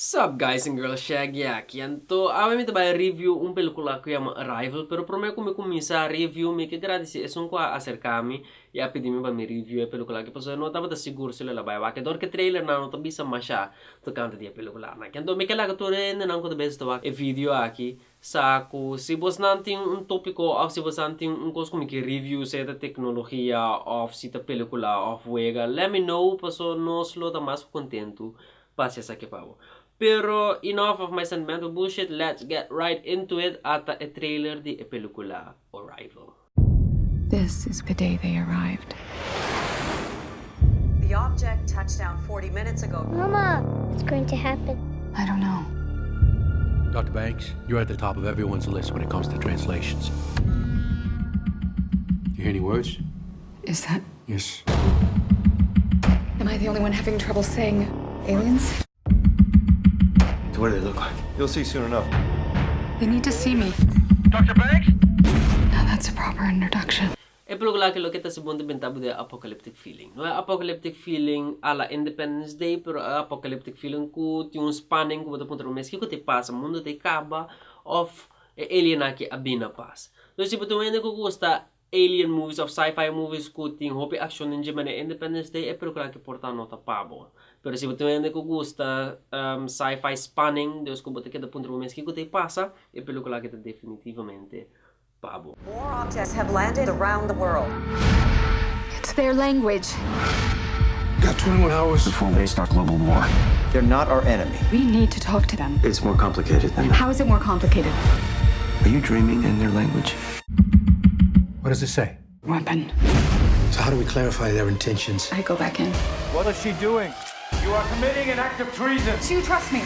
Sup guys and girls, Shaggy aqui. Então, a mim também review película que chama Arrival, pero primeiro como começar a review, me que agradecer, é só acercar-me e a pedir-me para me review a película que passou, eu não estava seguro se ela vai, que dor que trailer não estava bisa machar, tu canta de película, né? Então, me que lá que tu ainda não quando bem estou aqui, vídeo aqui, saco, se você não tem tópico, ou se você não tem coisa como que review, se da tecnologia, ou se da película, ou fuega, let me know, passou, nós lo tá mais contento, passe essa aqui para Pero enough of my sentimental bullshit, let's get right into it at a trailer de película Arrival. This is the day they arrived. The object touched down 40 minutes ago. Mama, what's going to happen? I don't know. Dr. Banks, you're at the top of everyone's list when it comes to translations. You hear any words? Is that... Yes. Am I the only one having trouble saying aliens? So what do they look like? You'll see soon enough. They need to see me. Dr. Banks? Now that's a proper introduction. É película que lo que está se bonde bentabo de apocalyptic feeling. Não é apocalyptic feeling a la Independence Day, pero é apocalyptic feeling que tem spanning que você pode ter mês que te passa, mundo te acaba, of alien aqui abina paz. Então se você ainda que gosta alien movies of sci-fi movies que tem hope action em Gemini Independence Day, é película que porta nota pabo. Pero se você ainda que gosta sci-fi spanning, Deus que você quer dar ponto mês que te passa, é película que te definitivamente pabo. More objects have landed around the world. It's their language. Got 21 hours before they start global war. They're not our enemy. We need to talk to them. It's more complicated than that. How is it more complicated? Are you dreaming in their language? What does it say? Weapon. So how do we clarify their intentions? I go back in. What is she doing? You are committing an act of treason. Do you trust me?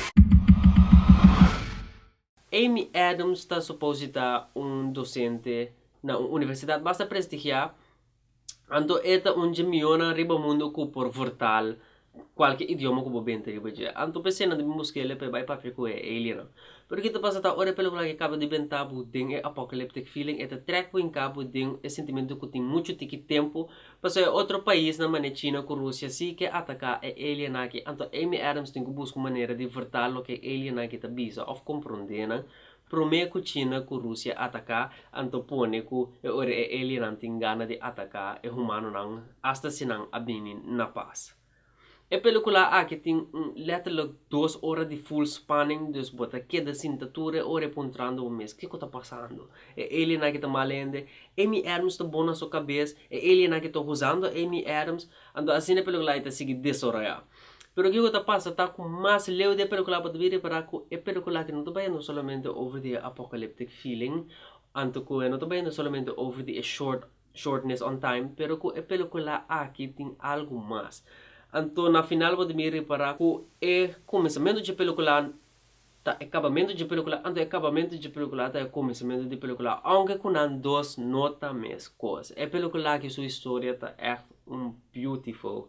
Amy Adams está suposita docente na universidade basta prestigiar. Anto eta gemiona riba mundo ku por portal qualquer idioma ku bente riba je. Anto pesena de muskele pe vai papel ku alien. Pero kita pasa ta ore película que acaba de bentar ding apocalyptic feeling eta track po em cabo ding sentimento que tem muito tempo. Pasó outro país na mane China com Rússia si que ataca alien aqui. Anto Amy Adams tem que buscar maneira de vertar lo que alien aqui ta bisa of compreendena. Prome que China com Rússia atacar, anto pone que ore alien não tem gana de atacar e humano não hasta se não abinin na paz. E película aqui tem letterlijk 2 horas de full spanning, dus bota cada cintatura ore pontrando o mês. Que está passando? E alien aqui tá malende, Amy Adams tá bom na sua cabeça, e alien aqui tá usando Amy Adams, ando assim a película está seguindo 10 horas. Pero que está passa tá com mais leu de película para vir para que é película que não está bem somente over the apocalyptic feeling, anto que não está bem somente over the shortness on time, pero que é película aqui tem algo mais. Anto na final pode me reparar que é começamento de película, tá acabamento de película, anto acabamento de película tá começamento de película, aunque com as duas notas mesmas coisas. É película que sua história tá é beautiful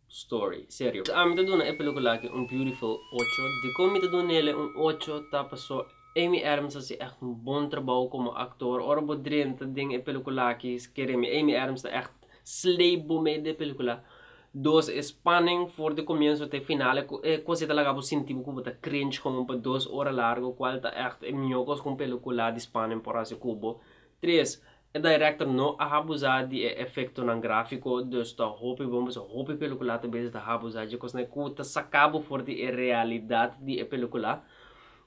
story, sério. A mim tá dando é película que beautiful 8, de como me tá dando ele 8 tá passou. Amy Adams faz echt bom trabalho como ator. Ora bodrien tá ding é película que querem Amy Adams tá echt sleibo meio de película. Dos spanning for de comienzo até final é coisa talaga po sentivo que bota cringe como por 2 horas largo qual tá echt minhocos com película de spanning por esse cubo. 3 o director não abusar de efeito não gráfico, dus tá hope vamos hope película também tá abusar de coisa que tá sacabo for de realidade de película.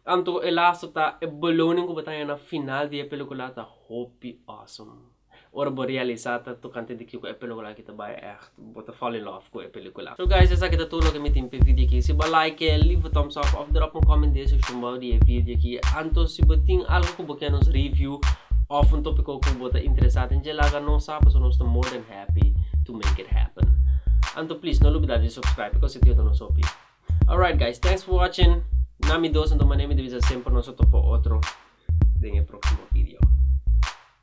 Anto elasto tá beloning que bota na final de película tá hope awesome. Ora bo realizata tocante di que a película que vai echt bota fall in love com a película. So guys, essa aqui tá tudo que me tem para vídeo aqui. Se você like, leave a thumbs up, of drop um comment de section about the vídeo aqui. Anto se você tem algo que você nos review of um tópico que você interessado em gelaga não sabe, so nós estamos more than happy to make it happen. Anto please não olvide de subscribe porque se tiver no sopi. Alright guys, thanks for watching. Nami dos, então manemi de visa sempre nós outro dengue próximo vídeo.